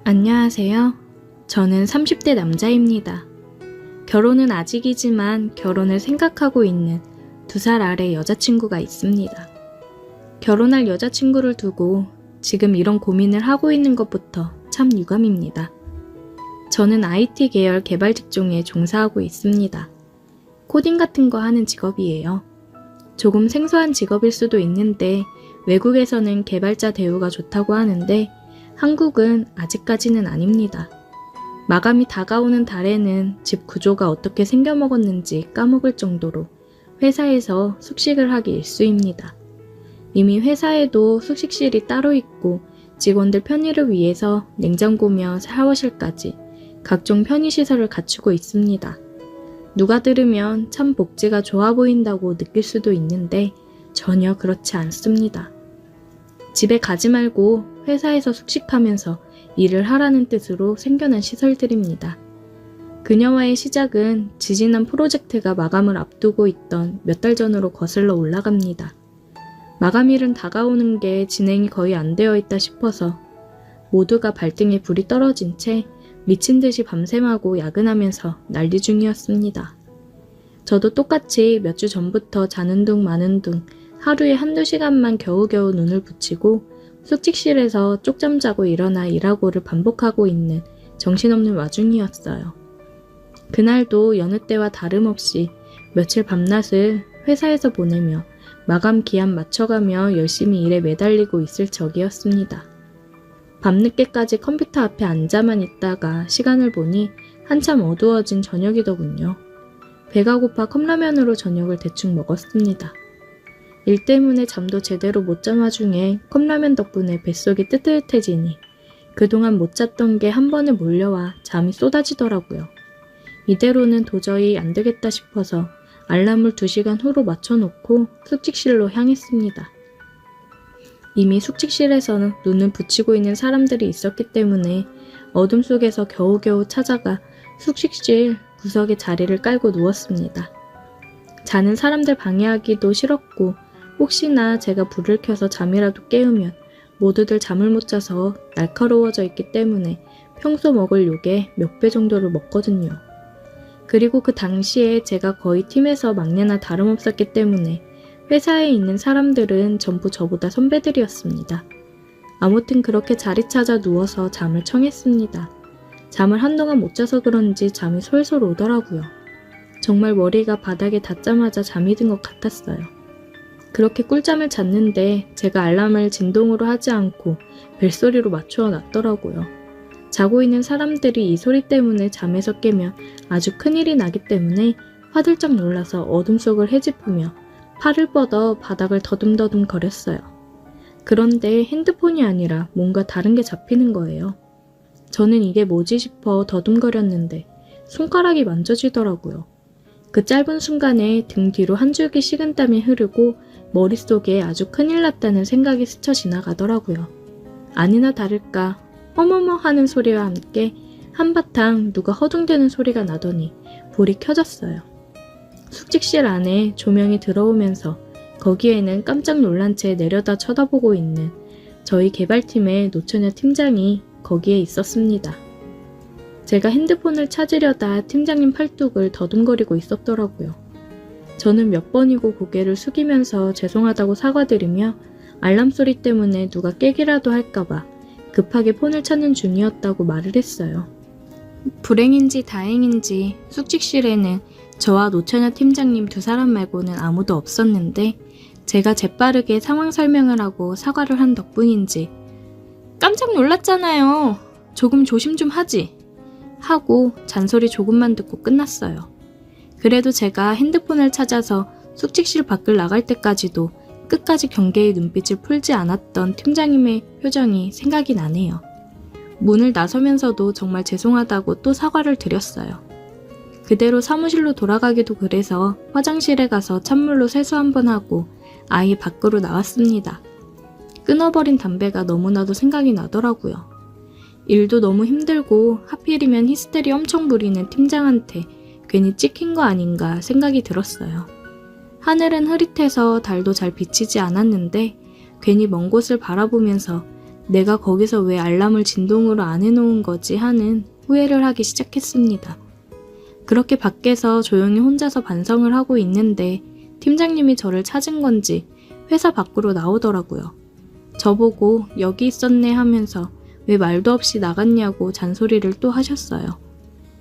안녕하세요. 저는 30대 남자입니다. 결혼은 아직이지만 결혼을 생각하고 있는 2살 아래 여자친구가 있습니다. 결혼할 여자친구를 두고 지금 이런 고민을 하고 있는 것부터 참 유감입니다. 저는 IT 계열 개발 직종에 종사하고 있습니다. 코딩 같은 거 하는 직업이에요. 조금 생소한 직업일 수도 있는데 외국에서는 개발자 대우가 좋다고 하는데 한국은 아직까지는 아닙니다. 마감이 다가오는 달에는 집 구조가 어떻게 생겨먹었는지 까먹을 정도로 회사에서 숙식을 하기 일쑤입니다. 이미 회사에도 숙식실이 따로 있고 직원들 편의를 위해서 냉장고며 샤워실까지 각종 편의시설을 갖추고 있습니다. 누가 들으면 참 복지가 좋아 보인다고 느낄 수도 있는데 전혀 그렇지 않습니다. 집에 가지 말고 회사에서 숙식하면서 일을 하라는 뜻으로 생겨난 시설들입니다. 그녀와의 시작은 지지난 프로젝트가 마감을 앞두고 있던 몇 달 전으로 거슬러 올라갑니다. 마감일은 다가오는 게 진행이 거의 안 되어 있다 싶어서 모두가 발등에 불이 떨어진 채 미친 듯이 밤샘하고 야근하면서 난리 중이었습니다. 저도 똑같이 몇 주 전부터 자는 둥 마는 둥 하루에 한두 시간만 겨우겨우 눈을 붙이고 숙직실에서 쪽잠 자고 일어나 일하고를 반복하고 있는 정신없는 와중이었어요. 그날도 여느 때와 다름없이 며칠 밤낮을 회사에서 보내며 마감 기한 맞춰가며 열심히 일에 매달리고 있을 적이었습니다. 밤늦게까지 컴퓨터 앞에 앉아만 있다가 시간을 보니 한참 어두워진 저녁이더군요. 배가 고파 컵라면으로 저녁을 대충 먹었습니다. 일 때문에 잠도 제대로 못 잔 와중에 컵라면 덕분에 뱃속이 뜨뜻해지니 그동안 못 잤던 게 한 번에 몰려와 잠이 쏟아지더라고요. 이대로는 도저히 안 되겠다 싶어서 알람을 2시간 후로 맞춰놓고 숙직실로 향했습니다. 이미 숙직실에서는 눈을 붙이고 있는 사람들이 있었기 때문에 어둠 속에서 겨우겨우 찾아가 숙식실 구석에 자리를 깔고 누웠습니다. 자는 사람들 방해하기도 싫었고 혹시나 제가 불을 켜서 잠이라도 깨우면 모두들 잠을 못 자서 날카로워져 있기 때문에 평소 먹을 욕의 몇 배 정도를 먹거든요. 그리고 그 당시에 제가 거의 팀에서 막내나 다름없었기 때문에 회사에 있는 사람들은 전부 저보다 선배들이었습니다. 아무튼 그렇게 자리 찾아 누워서 잠을 청했습니다. 잠을 한동안 못 자서 그런지 잠이 솔솔 오더라고요. 정말 머리가 바닥에 닿자마자 잠이 든 것 같았어요. 그렇게 꿀잠을 잤는데 제가 알람을 진동으로 하지 않고 벨소리로 맞추어 놨더라고요. 자고 있는 사람들이 이 소리 때문에 잠에서 깨면 아주 큰일이 나기 때문에 화들짝 놀라서 어둠 속을 헤집으며 팔을 뻗어 바닥을 더듬더듬 거렸어요. 그런데 핸드폰이 아니라 뭔가 다른 게 잡히는 거예요. 저는 이게 뭐지 싶어 더듬거렸는데 손가락이 만져지더라고요. 그 짧은 순간에 등 뒤로 한 줄기 식은땀이 흐르고 머릿속에 아주 큰일 났다는 생각이 스쳐 지나가더라고요. 아니나 다를까 어머머 하는 소리와 함께 한바탕 누가 허둥대는 소리가 나더니 불이 켜졌어요. 숙직실 안에 조명이 들어오면서 거기에는 깜짝 놀란 채 내려다 쳐다보고 있는 저희 개발팀의 노처녀 팀장이 거기에 있었습니다. 제가 핸드폰을 찾으려다 팀장님 팔뚝을 더듬거리고 있었더라고요. 저는 몇 번이고 고개를 숙이면서 죄송하다고 사과드리며 알람 소리 때문에 누가 깨기라도 할까봐 급하게 폰을 찾는 중이었다고 말을 했어요. 불행인지 다행인지 숙직실에는 저와 노처녀 팀장님 2사람 말고는 아무도 없었는데 제가 재빠르게 상황 설명을 하고 사과를 한 덕분인지 깜짝 놀랐잖아요. 조금 조심 좀 하지. 하고 잔소리 조금만 듣고 끝났어요. 그래도 제가 핸드폰을 찾아서 숙직실 밖을 나갈 때까지도 끝까지 경계의 눈빛을 풀지 않았던 팀장님의 표정이 생각이 나네요. 문을 나서면서도 정말 죄송하다고 또 사과를 드렸어요. 그대로 사무실로 돌아가기도 그래서 화장실에 가서 찬물로 세수 한번 하고 아예 밖으로 나왔습니다. 끊어버린 담배가 너무나도 생각이 나더라고요. 일도 너무 힘들고 하필이면 히스테리 엄청 부리는 팀장한테 괜히 찍힌 거 아닌가 생각이 들었어요. 하늘은 흐릿해서 달도 잘 비치지 않았는데 괜히 먼 곳을 바라보면서 내가 거기서 왜 알람을 진동으로 안 해놓은 거지 하는 후회를 하기 시작했습니다. 그렇게 밖에서 조용히 혼자서 반성을 하고 있는데 팀장님이 저를 찾은 건지 회사 밖으로 나오더라고요. 저보고 여기 있었네 하면서 왜 말도 없이 나갔냐고 잔소리를 또 하셨어요.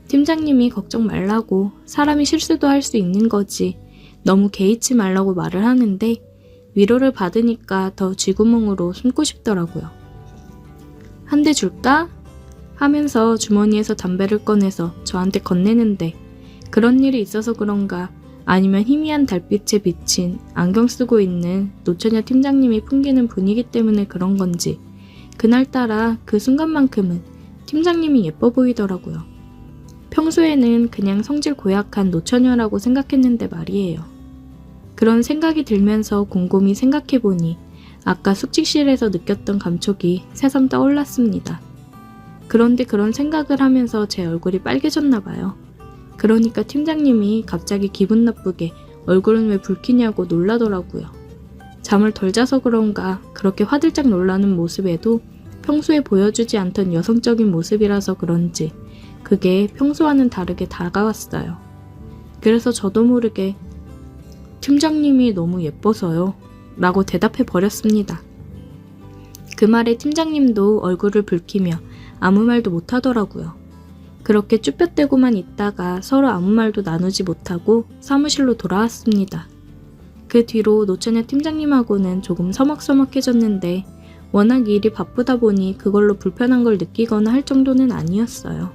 팀장님이 걱정 말라고, 사람이 실수도 할 수 있는 거지, 너무 개의치 말라고 말을 하는데 위로를 받으니까 더 쥐구멍으로 숨고 싶더라고요. 한 대 줄까? 하면서 주머니에서 담배를 꺼내서 저한테 건네는데 그런 일이 있어서 그런가, 아니면 희미한 달빛에 비친 안경 쓰고 있는 노처녀 팀장님이 풍기는 분위기 때문에 그런 건지 그날따라 그 순간만큼은 팀장님이 예뻐 보이더라고요. 평소에는 그냥 성질 고약한 노처녀라고 생각했는데 말이에요. 그런 생각이 들면서 곰곰이 생각해보니 아까 숙직실에서 느꼈던 감촉이 새삼 떠올랐습니다. 그런데 그런 생각을 하면서 제 얼굴이 빨개졌나 봐요. 그러니까 팀장님이 갑자기 기분 나쁘게 얼굴은 왜 붉히냐고 놀라더라고요. 잠을 덜 자서 그런가 그렇게 화들짝 놀라는 모습에도 평소에 보여주지 않던 여성적인 모습이라서 그런지 그게 평소와는 다르게 다가왔어요. 그래서 저도 모르게 팀장님이 너무 예뻐서요 라고 대답해 버렸습니다. 그 말에 팀장님도 얼굴을 붉히며 아무 말도 못하더라고요. 그렇게 쭈뼛대고만 있다가 서로 아무 말도 나누지 못하고 사무실로 돌아왔습니다. 그 뒤로 노처녀 팀장님하고는 조금 서먹서먹해졌는데 워낙 일이 바쁘다 보니 그걸로 불편한 걸 느끼거나 할 정도는 아니었어요.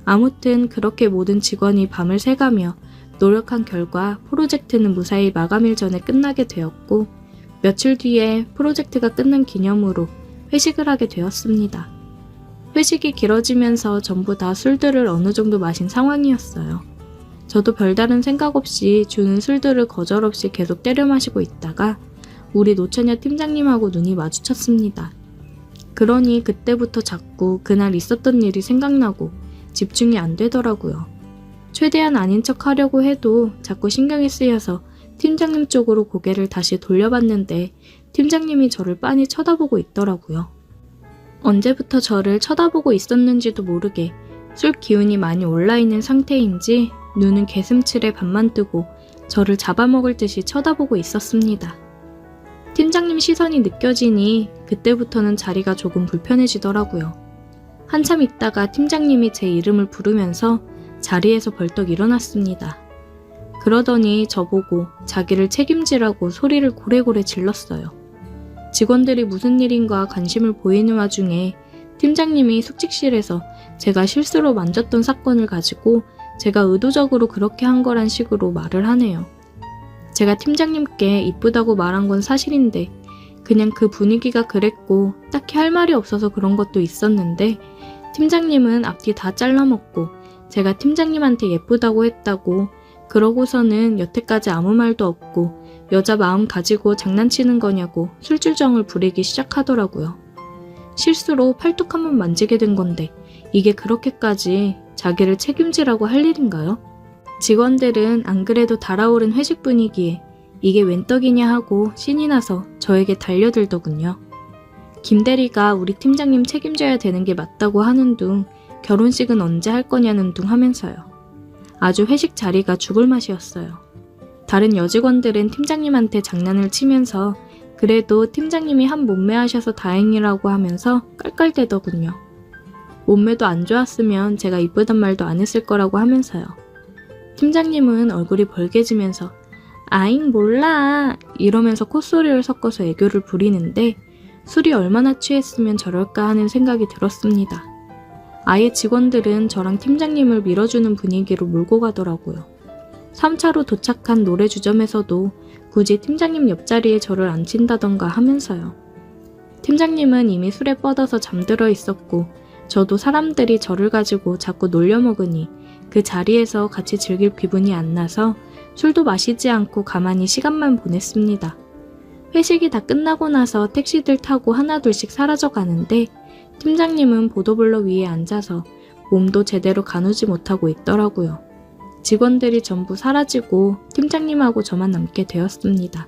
아무튼 그렇게 모든 직원이 밤을 새가며 노력한 결과 프로젝트는 무사히 마감일 전에 끝나게 되었고 며칠 뒤에 프로젝트가 끝난 기념으로 회식을 하게 되었습니다. 회식이 길어지면서 전부 다 술들을 어느 정도 마신 상황이었어요. 저도 별다른 생각 없이 주는 술들을 거절없이 계속 때려 마시고 있다가 우리 노처녀 팀장님하고 눈이 마주쳤습니다. 그러니 그때부터 자꾸 그날 있었던 일이 생각나고 집중이 안 되더라고요. 최대한 아닌 척 하려고 해도 자꾸 신경이 쓰여서 팀장님 쪽으로 고개를 다시 돌려봤는데 팀장님이 저를 빤히 쳐다보고 있더라고요. 언제부터 저를 쳐다보고 있었는지도 모르게 술 기운이 많이 올라있는 상태인지 눈은 개슴츠레 반만 뜨고 저를 잡아먹을 듯이 쳐다보고 있었습니다. 팀장님 시선이 느껴지니 그때부터는 자리가 조금 불편해지더라고요. 한참 있다가 팀장님이 제 이름을 부르면서 자리에서 벌떡 일어났습니다. 그러더니 저보고 자기를 책임지라고 소리를 고래고래 질렀어요. 직원들이 무슨 일인가 관심을 보이는 와중에 팀장님이 숙직실에서 제가 실수로 만졌던 사건을 가지고 제가 의도적으로 그렇게 한 거란 식으로 말을 하네요. 제가 팀장님께 이쁘다고 말한 건 사실인데 그냥 그 분위기가 그랬고 딱히 할 말이 없어서 그런 것도 있었는데 팀장님은 앞뒤 다 잘라먹고 제가 팀장님한테 예쁘다고 했다고 그러고서는 여태까지 아무 말도 없고 여자 마음 가지고 장난치는 거냐고 술줄정을 부리기 시작하더라고요. 실수로 팔뚝 한번 만지게 된 건데 이게 그렇게까지 자기를 책임지라고 할 일인가요? 직원들은 안 그래도 달아오른 회식 분위기에 이게 웬 떡이냐 하고 신이 나서 저에게 달려들더군요. 김 대리가 우리 팀장님 책임져야 되는 게 맞다고 하는 둥 결혼식은 언제 할 거냐는 둥 하면서요. 아주 회식 자리가 죽을 맛이었어요. 다른 여직원들은 팀장님한테 장난을 치면서 그래도 팀장님이 한 몸매 하셔서 다행이라고 하면서 깔깔대더군요. 몸매도 안 좋았으면 제가 이쁘단 말도 안 했을 거라고 하면서요. 팀장님은 얼굴이 벌개지면서 아잉 몰라 이러면서 콧소리를 섞어서 애교를 부리는데 술이 얼마나 취했으면 저럴까 하는 생각이 들었습니다. 아예 직원들은 저랑 팀장님을 밀어주는 분위기로 몰고 가더라고요. 3차로 도착한 노래주점에서도 굳이 팀장님 옆자리에 저를 앉힌다던가 하면서요. 팀장님은 이미 술에 뻗어서 잠들어 있었고 저도 사람들이 저를 가지고 자꾸 놀려먹으니 그 자리에서 같이 즐길 기분이 안 나서 술도 마시지 않고 가만히 시간만 보냈습니다. 회식이 다 끝나고 나서 택시들 타고 하나둘씩 사라져 가는데 팀장님은 보도블럭 위에 앉아서 몸도 제대로 가누지 못하고 있더라고요. 직원들이 전부 사라지고 팀장님하고 저만 남게 되었습니다.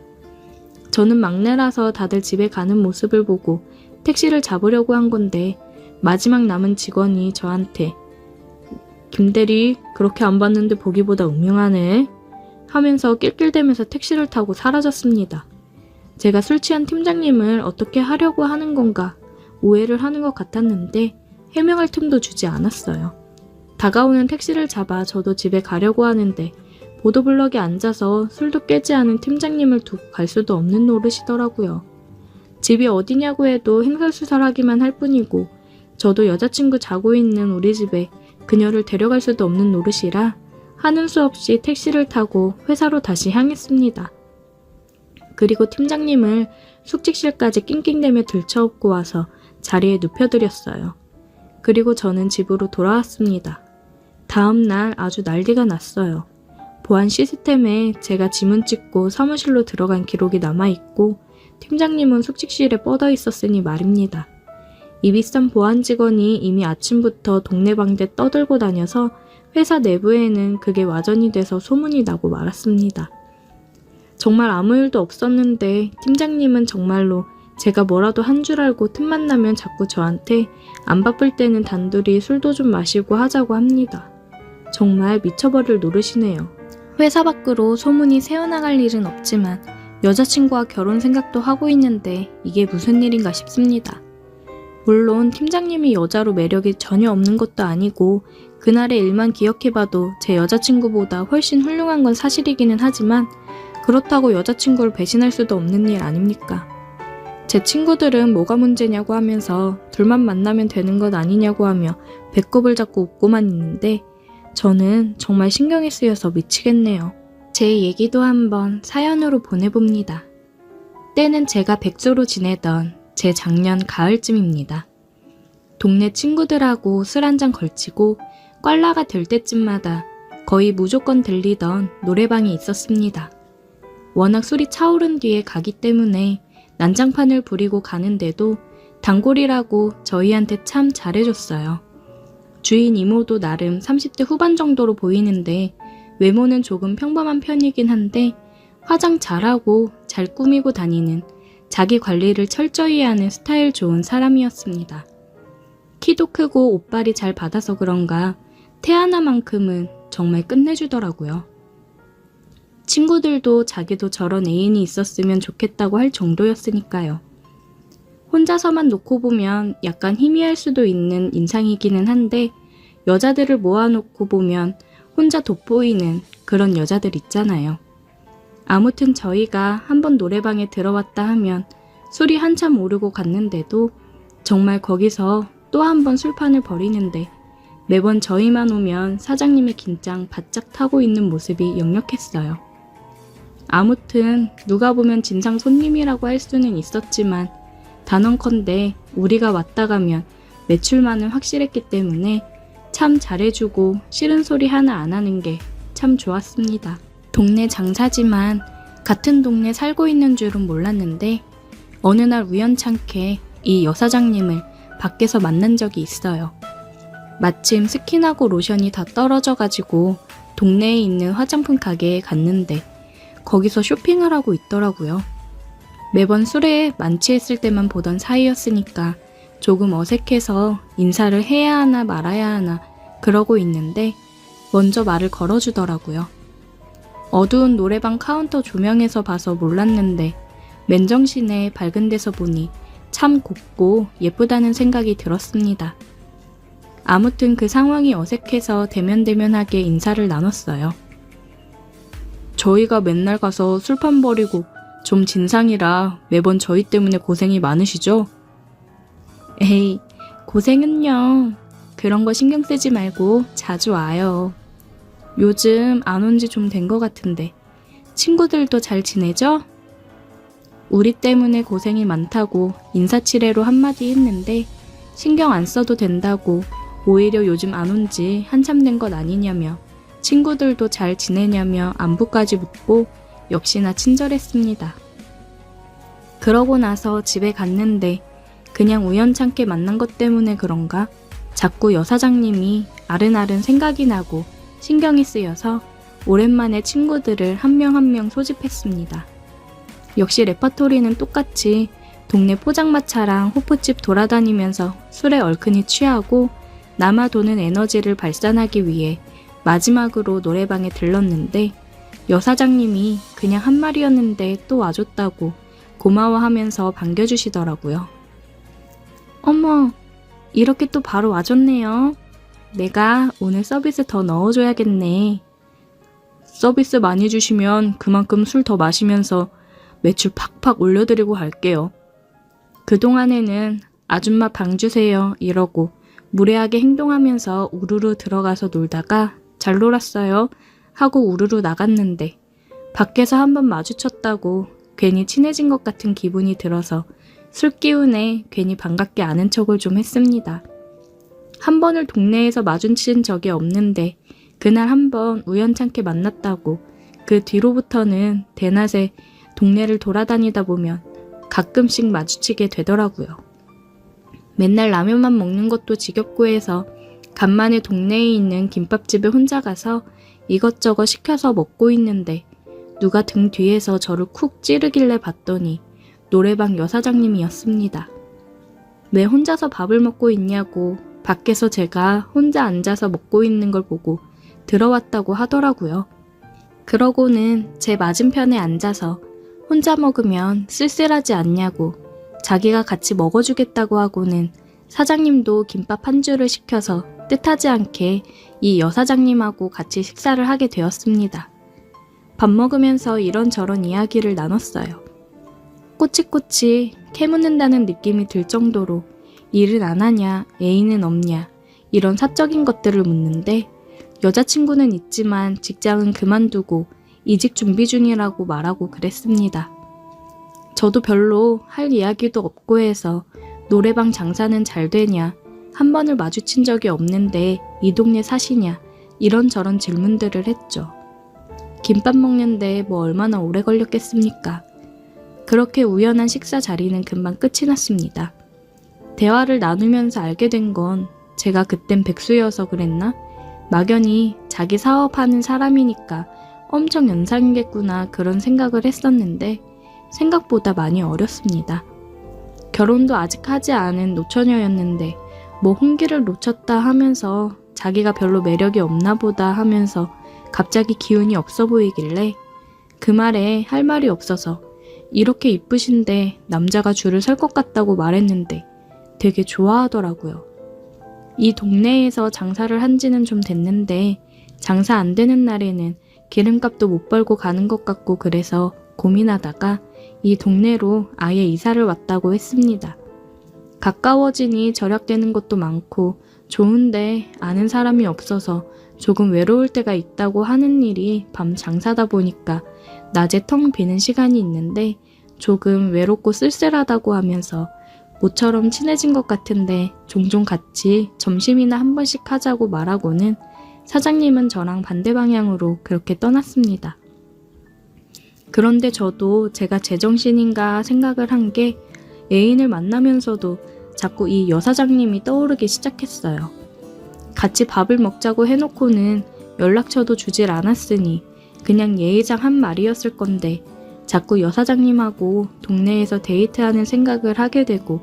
저는 막내라서 다들 집에 가는 모습을 보고 택시를 잡으려고 한 건데 마지막 남은 직원이 저한테 김대리 그렇게 안 봤는데 보기보다 음흉하네 하면서 낄낄대면서 택시를 타고 사라졌습니다. 제가 술 취한 팀장님을 어떻게 하려고 하는 건가 오해를 하는 것 같았는데 해명할 틈도 주지 않았어요. 다가오는 택시를 잡아 저도 집에 가려고 하는데 보도블럭에 앉아서 술도 깨지 않은 팀장님을 두고 갈 수도 없는 노릇이더라고요. 집이 어디냐고 해도 횡설수설하기만 할 뿐이고 저도 여자친구 자고 있는 우리 집에 그녀를 데려갈 수도 없는 노릇이라 하는 수 없이 택시를 타고 회사로 다시 향했습니다. 그리고 팀장님을 숙직실까지 낑낑대며 들쳐업고 와서 자리에 눕혀드렸어요. 그리고 저는 집으로 돌아왔습니다. 다음 날 아주 난리가 났어요. 보안 시스템에 제가 지문 찍고 사무실로 들어간 기록이 남아있고 팀장님은 숙직실에 뻗어 있었으니 말입니다. 이 비싼 보안 직원이 이미 아침부터 동네방대 떠들고 다녀서 회사 내부에는 그게 와전이 돼서 소문이 나고 말았습니다. 정말 아무 일도 없었는데 팀장님은 정말로 제가 뭐라도 한 줄 알고 틈만 나면 자꾸 저한테 안 바쁠 때는 단둘이 술도 좀 마시고 하자고 합니다. 정말 미쳐버릴 노릇이네요. 회사 밖으로 소문이 새어나갈 일은 없지만 여자친구와 결혼 생각도 하고 있는데 이게 무슨 일인가 싶습니다. 물론 팀장님이 여자로 매력이 전혀 없는 것도 아니고 그날의 일만 기억해봐도 제 여자친구보다 훨씬 훌륭한 건 사실이기는 하지만 그렇다고 여자친구를 배신할 수도 없는 일 아닙니까? 제 친구들은 뭐가 문제냐고 하면서 둘만 만나면 되는 것 아니냐고 하며 배꼽을 잡고 웃고만 있는데 저는 정말 신경이 쓰여서 미치겠네요. 제 얘기도 한번 사연으로 보내봅니다. 때는 제가 백수로 지내던 제 작년 가을쯤입니다. 동네 친구들하고 술 한잔 걸치고 꽐라가 될 때쯤마다 거의 무조건 들리던 노래방이 있었습니다. 워낙 술이 차오른 뒤에 가기 때문에 난장판을 부리고 가는데도 단골이라고 저희한테 참 잘해줬어요. 주인 이모도 나름 30대 후반 정도로 보이는데 외모는 조금 평범한 편이긴 한데 화장 잘하고 잘 꾸미고 다니는 자기 관리를 철저히 하는 스타일 좋은 사람이었습니다. 키도 크고 옷발이 잘 받아서 그런가 태 하나만큼은 정말 끝내주더라고요. 친구들도 자기도 저런 애인이 있었으면 좋겠다고 할 정도였으니까요. 혼자서만 놓고 보면 약간 희미할 수도 있는 인상이기는 한데 여자들을 모아놓고 보면 혼자 돋보이는 그런 여자들 있잖아요. 아무튼 저희가 한번 노래방에 들어왔다 하면 술이 한참 오르고 갔는데도 정말 거기서 또 한 번 술판을 벌이는데 매번 저희만 오면 사장님의 긴장 바짝 타고 있는 모습이 역력했어요. 아무튼 누가 보면 진상 손님이라고 할 수는 있었지만 단언컨대 우리가 왔다 가면 매출만은 확실했기 때문에 참 잘해주고 싫은 소리 하나 안 하는 게 참 좋았습니다. 동네 장사지만 같은 동네 살고 있는 줄은 몰랐는데 어느 날 우연찮게 이 여사장님을 밖에서 만난 적이 있어요. 마침 스킨하고 로션이 다 떨어져가지고 동네에 있는 화장품 가게에 갔는데 거기서 쇼핑을 하고 있더라고요. 매번 술에 만취했을 때만 보던 사이였으니까 조금 어색해서 인사를 해야 하나 말아야 하나 그러고 있는데 먼저 말을 걸어주더라고요. 어두운 노래방 카운터 조명에서 봐서 몰랐는데 맨정신에 밝은 데서 보니 참 곱고 예쁘다는 생각이 들었습니다. 아무튼 그 상황이 어색해서 대면대면하게 인사를 나눴어요. 저희가 맨날 가서 술판 버리고 좀 진상이라 매번 저희 때문에 고생이 많으시죠? 에이, 고생은요. 그런 거 신경 쓰지 말고 자주 와요. 요즘 안 온 지 좀 된 것 같은데 친구들도 잘 지내죠? 우리 때문에 고생이 많다고 인사치레로 한마디 했는데 신경 안 써도 된다고 오히려 요즘 안 온 지 한참 된 것 아니냐며 친구들도 잘 지내냐며 안부까지 묻고 역시나 친절했습니다. 그러고 나서 집에 갔는데 그냥 우연찮게 만난 것 때문에 그런가 자꾸 여사장님이 아른아른 생각이 나고 신경이 쓰여서 오랜만에 친구들을 한 명 한 명 소집했습니다. 역시 레파토리는 똑같이 동네 포장마차랑 호프집 돌아다니면서 술에 얼큰이 취하고 남아 도는 에너지를 발산하기 위해 마지막으로 노래방에 들렀는데 여사장님이 그냥 한 말이었는데 또 와줬다고 고마워하면서 반겨주시더라고요. 어머, 이렇게 또 바로 와줬네요. 내가 오늘 서비스 더 넣어줘야겠네. 서비스 많이 주시면 그만큼 술 더 마시면서 매출 팍팍 올려드리고 갈게요. 그동안에는 아줌마 방 주세요 이러고 무례하게 행동하면서 우르르 들어가서 놀다가 잘 놀았어요 하고 우르르 나갔는데 밖에서 한번 마주쳤다고 괜히 친해진 것 같은 기분이 들어서 술 기운에 괜히 반갑게 아는 척을 좀 했습니다. 한 번을 동네에서 마주친 적이 없는데 그날 한번 우연찮게 만났다고 그 뒤로부터는 대낮에 동네를 돌아다니다 보면 가끔씩 마주치게 되더라고요. 맨날 라면만 먹는 것도 지겹고 해서 간만에 동네에 있는 김밥집에 혼자 가서 이것저것 시켜서 먹고 있는데 누가 등 뒤에서 저를 쿡 찌르길래 봤더니 노래방 여사장님이었습니다. 왜 혼자서 밥을 먹고 있냐고 밖에서 제가 혼자 앉아서 먹고 있는 걸 보고 들어왔다고 하더라고요. 그러고는 제 맞은편에 앉아서 혼자 먹으면 쓸쓸하지 않냐고 자기가 같이 먹어주겠다고 하고는 사장님도 김밥 한 줄을 시켜서 뜻하지 않게 이 여사장님하고 같이 식사를 하게 되었습니다. 밥 먹으면서 이런저런 이야기를 나눴어요. 꼬치꼬치 캐묻는다는 느낌이 들 정도로 일은 안 하냐, 애인은 없냐 이런 사적인 것들을 묻는데 여자친구는 있지만 직장은 그만두고 이직 준비 중이라고 말하고 그랬습니다. 저도 별로 할 이야기도 없고 해서 노래방 장사는 잘 되냐, 한 번을 마주친 적이 없는데 이 동네 사시냐 이런저런 질문들을 했죠. 김밥 먹는데 뭐 얼마나 오래 걸렸겠습니까? 그렇게 우연한 식사 자리는 금방 끝이 났습니다. 대화를 나누면서 알게 된 건 제가 그땐 백수여서 그랬나? 막연히 자기 사업하는 사람이니까 엄청 연상이겠구나 그런 생각을 했었는데 생각보다 많이 어렸습니다. 결혼도 아직 하지 않은 노처녀였는데 뭐 홍기를 놓쳤다 하면서 자기가 별로 매력이 없나 보다 하면서 갑자기 기운이 없어 보이길래 그 말에 할 말이 없어서 이렇게 이쁘신데 남자가 줄을 설 것 같다고 말했는데 되게 좋아하더라고요. 이 동네에서 장사를 한 지는 좀 됐는데 장사 안 되는 날에는 기름값도 못 벌고 가는 것 같고 그래서 고민하다가 이 동네로 아예 이사를 왔다고 했습니다. 가까워지니 절약되는 것도 많고 좋은데 아는 사람이 없어서 조금 외로울 때가 있다고 하는 일이 밤 장사다 보니까 낮에 텅 비는 시간이 있는데 조금 외롭고 쓸쓸하다고 하면서 모처럼 친해진 것 같은데 종종 같이 점심이나 한 번씩 하자고 말하고는 사장님은 저랑 반대 방향으로 그렇게 떠났습니다. 그런데 저도 제가 제정신인가 생각을 한 게 애인을 만나면서도 자꾸 이 여사장님이 떠오르기 시작했어요. 같이 밥을 먹자고 해놓고는 연락처도 주질 않았으니 그냥 예의상 한 말이었을 건데 자꾸 여사장님하고 동네에서 데이트하는 생각을 하게 되고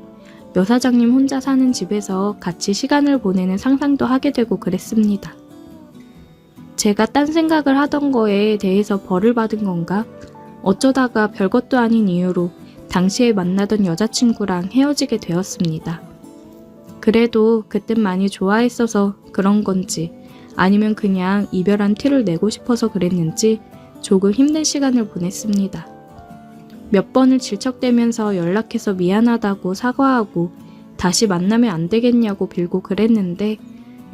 여사장님 혼자 사는 집에서 같이 시간을 보내는 상상도 하게 되고 그랬습니다. 제가 딴 생각을 하던 거에 대해서 벌을 받은 건가? 어쩌다가 별것도 아닌 이유로 당시에 만나던 여자친구랑 헤어지게 되었습니다. 그래도 그땐 많이 좋아했어서 그런 건지 아니면 그냥 이별한 티를 내고 싶어서 그랬는지 조금 힘든 시간을 보냈습니다. 몇 번을 질척대면서 연락해서 미안하다고 사과하고 다시 만나면 안 되겠냐고 빌고 그랬는데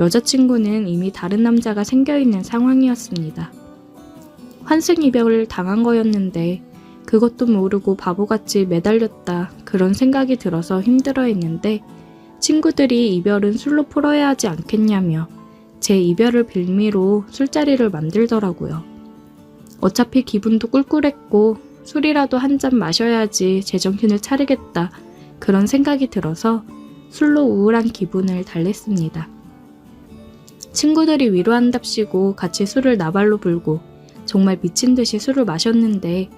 여자친구는 이미 다른 남자가 생겨있는 상황이었습니다. 환승이별을 당한 거였는데 그것도 모르고 바보같이 매달렸다 그런 생각이 들어서 힘들어했는데 친구들이 이별은 술로 풀어야 하지 않겠냐며 제 이별을 빌미로 술자리를 만들더라고요. 어차피 기분도 꿀꿀했고 술이라도 한 잔 마셔야지 제정신을 차리겠다 그런 생각이 들어서 술로 우울한 기분을 달랬습니다. 친구들이 위로한답시고 같이 술을 나발로 불고 정말 미친 듯이 술을 마셨는데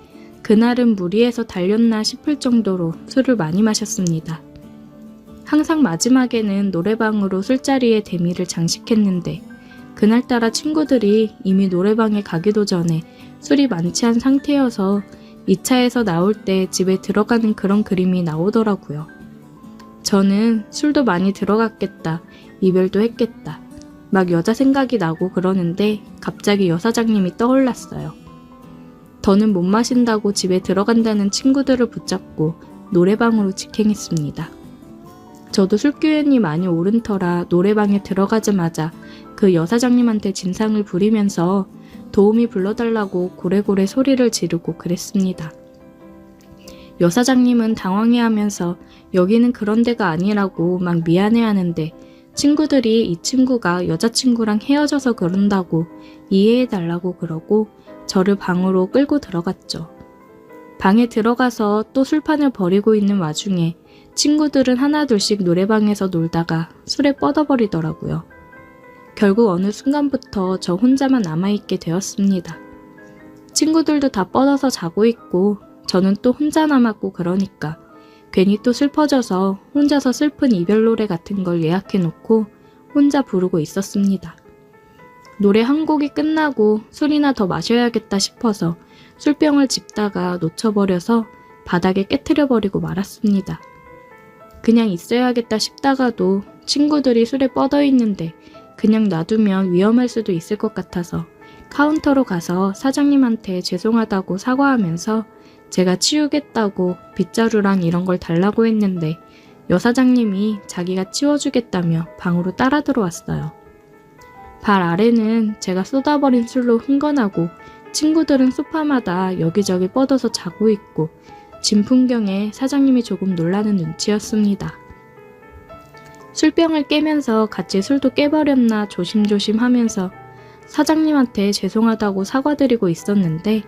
그날은 무리해서 달렸나 싶을 정도로 술을 많이 마셨습니다. 항상 마지막에는 노래방으로 술자리의 대미를 장식했는데 그날따라 친구들이 이미 노래방에 가기도 전에 술이 만취한 상태여서 2차에서 나올 때 집에 들어가는 그런 그림이 나오더라고요. 저는 술도 많이 들어갔겠다, 이별도 했겠다, 막 여자 생각이 나고 그러는데 갑자기 여사장님이 떠올랐어요. 더는 못 마신다고 집에 들어간다는 친구들을 붙잡고 노래방으로 직행했습니다. 저도 술기운이 많이 오른 터라 노래방에 들어가자마자 그 여사장님한테 진상을 부리면서 도움이 불러달라고 고래고래 소리를 지르고 그랬습니다. 여사장님은 당황해하면서 여기는 그런 데가 아니라고 막 미안해하는데 친구들이 이 친구가 여자친구랑 헤어져서 그런다고 이해해달라고 그러고 저를 방으로 끌고 들어갔죠. 방에 들어가서 또 술판을 벌이고 있는 와중에 친구들은 하나둘씩 노래방에서 놀다가 술에 뻗어버리더라고요. 결국 어느 순간부터 저 혼자만 남아있게 되었습니다. 친구들도 다 뻗어서 자고 있고 저는 또 혼자 남았고 그러니까 괜히 또 슬퍼져서 혼자서 슬픈 이별 노래 같은 걸 예약해놓고 혼자 부르고 있었습니다. 노래 한 곡이 끝나고 술이나 더 마셔야겠다 싶어서 술병을 짚다가 놓쳐버려서 바닥에 깨트려버리고 말았습니다. 그냥 있어야겠다 싶다가도 친구들이 술에 뻗어 있는데 그냥 놔두면 위험할 수도 있을 것 같아서 카운터로 가서 사장님한테 죄송하다고 사과하면서 제가 치우겠다고 빗자루랑 이런 걸 달라고 했는데 여사장님이 자기가 치워주겠다며 방으로 따라 들어왔어요. 발 아래는 제가 쏟아버린 술로 흥건하고 친구들은 소파마다 여기저기 뻗어서 자고 있고 진 풍경에 사장님이 조금 놀라는 눈치였습니다. 술병을 깨면서 같이 술도 깨버렸나 조심조심 하면서 사장님한테 죄송하다고 사과드리고 있었는데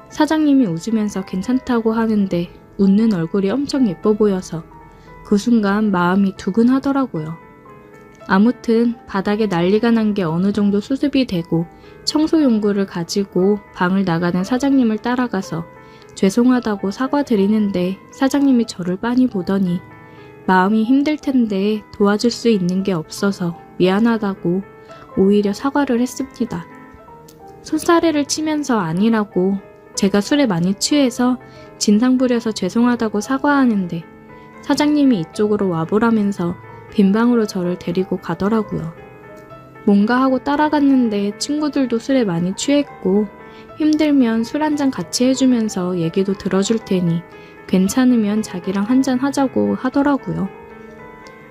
사장님이 웃으면서 괜찮다고 하는데 웃는 얼굴이 엄청 예뻐 보여서 그 순간 마음이 두근하더라고요. 아무튼 바닥에 난리가 난 게 어느 정도 수습이 되고 청소용구를 가지고 방을 나가는 사장님을 따라가서 죄송하다고 사과드리는데 사장님이 저를 빤히 보더니 마음이 힘들 텐데 도와줄 수 있는 게 없어서 미안하다고 오히려 사과를 했습니다. 손사래를 치면서 아니라고 제가 술에 많이 취해서 진상 부려서 죄송하다고 사과하는데 사장님이 이쪽으로 와보라면서 빈 방으로 저를 데리고 가더라고요. 뭔가 하고 따라갔는데 친구들도 술에 많이 취했고 힘들면 술 한잔 같이 해주면서 얘기도 들어줄 테니 괜찮으면 자기랑 한잔 하자고 하더라고요.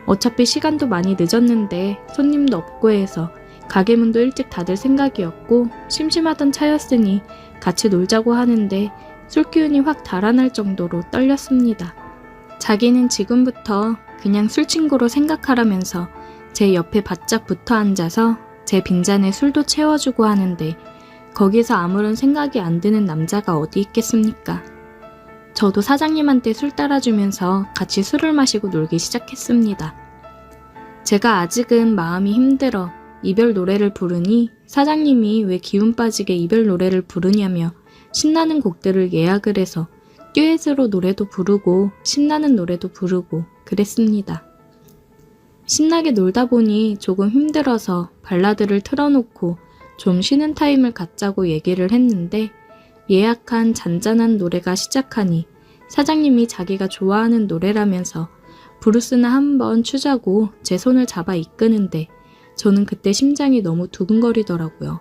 어차피 시간도 많이 늦었는데 손님도 없고 해서 가게 문도 일찍 닫을 생각이었고 심심하던 차였으니 같이 놀자고 하는데 술기운이 확 달아날 정도로 떨렸습니다. 자기는 지금부터 그냥 술친구로 생각하라면서 제 옆에 바짝 붙어 앉아서 제 빈잔에 술도 채워주고 하는데 거기서 아무런 생각이 안 드는 남자가 어디 있겠습니까? 저도 사장님한테 술 따라주면서 같이 술을 마시고 놀기 시작했습니다. 제가 아직은 마음이 힘들어 이별 노래를 부르니 사장님이 왜 기운 빠지게 이별 노래를 부르냐며 신나는 곡들을 예약을 해서 듀엣으로 노래도 부르고 신나는 노래도 부르고 그랬습니다. 신나게 놀다 보니 조금 힘들어서 발라드를 틀어놓고 좀 쉬는 타임을 갖자고 얘기를 했는데 예약한 잔잔한 노래가 시작하니 사장님이 자기가 좋아하는 노래라면서 브루스나 한번 추자고 제 손을 잡아 이끄는데 저는 그때 심장이 너무 두근거리더라고요.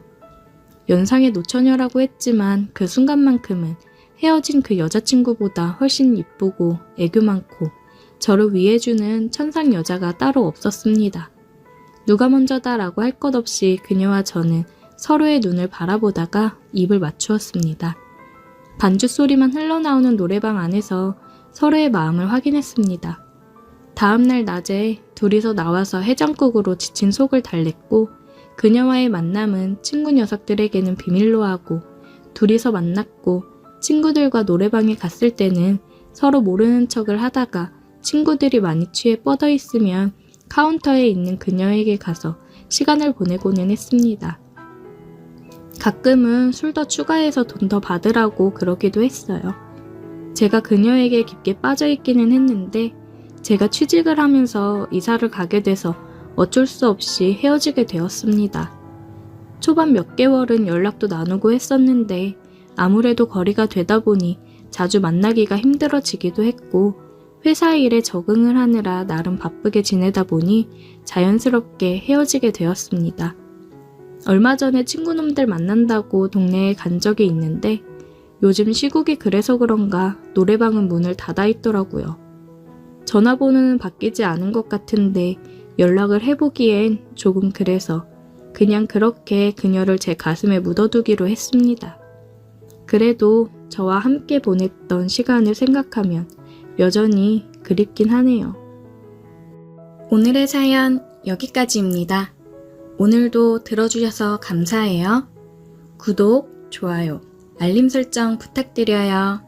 연상의 노처녀라고 했지만 그 순간만큼은 헤어진 그 여자친구보다 훨씬 이쁘고 애교 많고 저를 위해주는 천상 여자가 따로 없었습니다. 누가 먼저다라고 할 것 없이 그녀와 저는 서로의 눈을 바라보다가 입을 맞추었습니다. 반주 소리만 흘러나오는 노래방 안에서 서로의 마음을 확인했습니다. 다음날 낮에 둘이서 나와서 해장국으로 지친 속을 달랬고 그녀와의 만남은 친구 녀석들에게는 비밀로 하고 둘이서 만났고 친구들과 노래방에 갔을 때는 서로 모르는 척을 하다가 친구들이 많이 취해 뻗어 있으면 카운터에 있는 그녀에게 가서 시간을 보내고는 했습니다. 가끔은 술 더 추가해서 돈 더 받으라고 그러기도 했어요. 제가 그녀에게 깊게 빠져있기는 했는데 제가 취직을 하면서 이사를 가게 돼서 어쩔 수 없이 헤어지게 되었습니다. 초반 몇 개월은 연락도 나누고 했었는데 아무래도 거리가 되다 보니 자주 만나기가 힘들어지기도 했고 회사 일에 적응을 하느라 나름 바쁘게 지내다 보니 자연스럽게 헤어지게 되었습니다. 얼마 전에 친구놈들 만난다고 동네에 간 적이 있는데 요즘 시국이 그래서 그런가 노래방은 문을 닫아 있더라고요. 전화번호는 바뀌지 않은 것 같은데 연락을 해보기엔 조금 그래서 그냥 그렇게 그녀를 제 가슴에 묻어두기로 했습니다. 그래도 저와 함께 보냈던 시간을 생각하면 여전히 그립긴 하네요. 오늘의 사연 여기까지입니다. 오늘도 들어주셔서 감사해요. 구독, 좋아요, 알림 설정 부탁드려요.